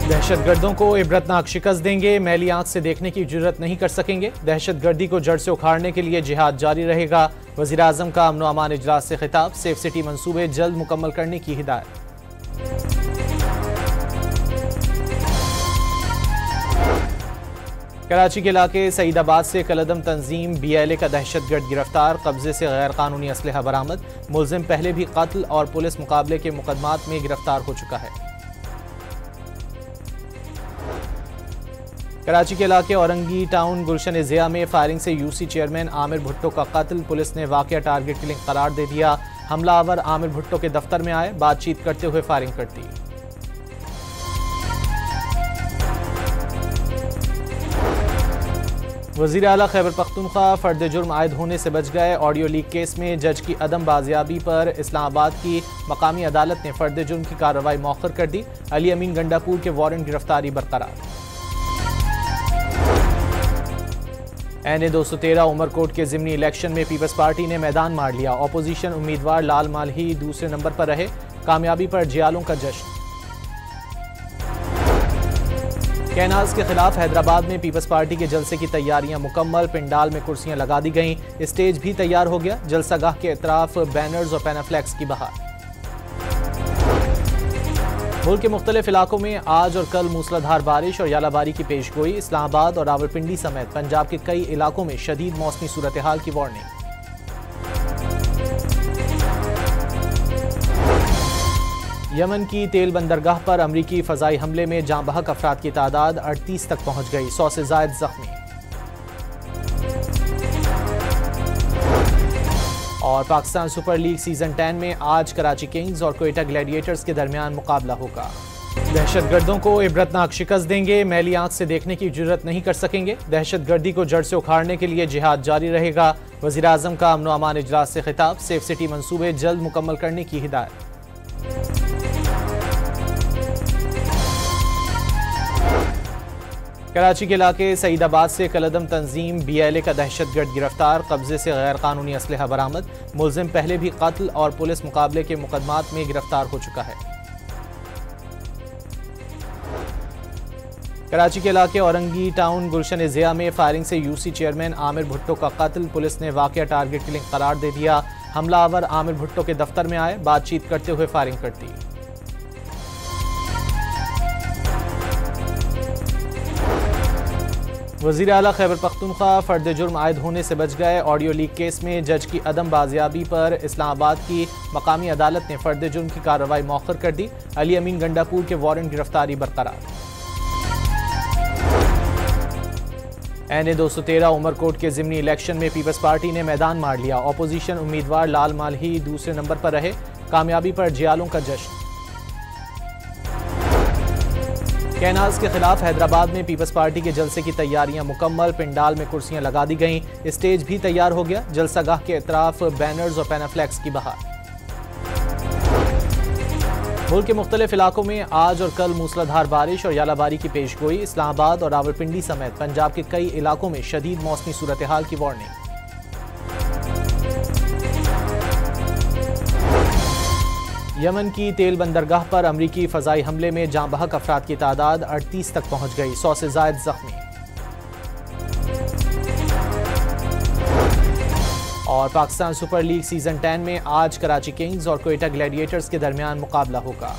दहशतगर्दों को इबरतनाक शिकस्त देंगे, मैली आंख से देखने की जुर्रत नहीं कर सकेंगे। दहशतगर्दी को जड़ से उखाड़ने के लिए जिहाद जारी रहेगा। वज़ीर आज़म का अमन व अमान इजलास से खिताब, सेफ सिटी मंसूबे जल्द मुकम्मल करने की हिदायत। कराची के इलाके सईदाबाद से कलदम तंजीम BLA का दहशतगर्द गिरफ्तार, कब्जे से गैर कानूनी असलहा बरामद। मुलजिम पहले भी कत्ल और पुलिस मुकाबले के मुकदमात में गिरफ्तार हो चुका है। कराची के इलाके औरंगी टाउन गुलशन ज़िया में फायरिंग से UC चेयरमैन आमिर भुट्टो का कत्ल, पुलिस ने वाकया टारगेट किलिंग करार दे दिया। हमलावर आमिर भुट्टो के दफ्तर में आए, बातचीत करते हुए फायरिंग कर दी। वज़ीर आला खैबर पख्तूनख्वा फर्द जुर्म आयद होने से बच गए। ऑडियो लीक केस में जज की अदम बाजियाबी पर इस्लामाबाद की मकामी अदालत ने फर्द जुर्म की कार्रवाई मौखर कर दी। अली अमीन गंडापुर के वारंट गिरफ्तारी बरकरार। NA 213 उमरकोट के ज़िमनी इलेक्शन में पीपल्स पार्टी ने मैदान मार लिया। अपोजिशन उम्मीदवार लाल मालही दूसरे नंबर पर रहे। कामयाबी पर जियालों का जश्न। कैनाज के खिलाफ हैदराबाद में पीपल्स पार्टी के जलसे की तैयारियां मुकम्मल, पिंडाल में कुर्सियां लगा दी गईं, स्टेज भी तैयार हो गया। जलसागाह के अतराफ बैनर्स और पैनाफ्लेक्स की बहार। मुल्क के मुख्तलिफ इलाकों में आज और कल मूसलाधार बारिश और यालाबारी की पेशगोई। इस्लामाबाद और रावलपिंडी समेत पंजाब के कई इलाकों में शदीद मौसमी सूरत हाल की वार्निंग। यमन की तेल बंदरगाह पर अमरीकी फ़ज़ाई हमले में जाँ बहक अफराद की तादाद 38 तक पहुँच गई, 100 से ज़ायद ज़ख्मी। और पाकिस्तान सुपर लीग सीजन 10 में आज कराची किंग्स और क्वेटा ग्लैडिएटर्स के दरमियान मुकाबला होगा। दहशतगर्दों को इबरतनाक शिकस्त देंगे, मैली आंख से देखने की जुर्रत नहीं कर सकेंगे। दहशतगर्दी को जड़ से उखाड़ने के लिए जिहाद जारी रहेगा। वज़ीर आज़म का अमन व अमान इजलास से खिताब, सेफ सिटी मंसूबे जल्द मुकम्मल करने की हिदायत। कराची के इलाके सईदाबाद से कलदम तंजीम BLA का दहशतगर्द गिरफ्तार, कब्जे से गैर कानूनी असलहा बरामद। मुलजिम पहले भी कत्ल और पुलिस मुकाबले के मुकदमात में गिरफ्तार हो चुका है। कराची के इलाके औरंगी टाउन गुलशन ज़िया में फायरिंग से UC चेयरमैन आमिर भुट्टो का कत्ल, पुलिस ने वाकया टारगेट किलिंग करार दे दिया। हमलावर आमिर भुट्टो के दफ्तर में आए, बातचीत करते हुए फायरिंग कर दी। वज़ीर आला खैबर पख्तूनख्वा फर्द जुर्म आयद होने से बच गए। ऑडियो लीक केस में जज की अदम बाजियाबी पर इस्लामाबाद की मकामी अदालत ने फर्द जुर्म की कार्रवाई मौखर कर दी। अली अमीन गंडापुर के वारंट गिरफ्तारी बरकरार। NA 213 उमरकोट के ज़िमनी इलेक्शन में पीपल्स पार्टी ने मैदान मार लिया। अपोजिशन उम्मीदवार लाल मालही दूसरे नंबर पर रहे। कामयाबी पर जियालों का जश्न। कैनाज के खिलाफ हैदराबाद में पीपल्स पार्टी के जलसे की तैयारियां मुकम्मल, पिंडाल में कुर्सियां लगा दी गईं, स्टेज भी तैयार हो गया। जलसागाह के अतराफ बैनर्स और पैनाफ्लेक्स की बहार। मुल्क के मुख्तलिफ इलाकों में आज और कल मूसलाधार बारिश और यालाबारी की पेशगोई। इस्लामाबाद और रावलपिंडी समेत पंजाब के कई इलाकों में शदीद मौसमी सूरत हाल की वार्निंग। यमन की तेल बंदरगाह पर अमरीकी फ़ज़ाई हमले में जाँ बहक अफराद की तादाद 38 तक पहुँच गई, 100 से ज़ायद ज़ख्मी। और पाकिस्तान सुपर लीग सीजन 10 में आज कराची किंग्स और क्वेटा ग्लैडिएटर्स के दरमियान मुकाबला होगा।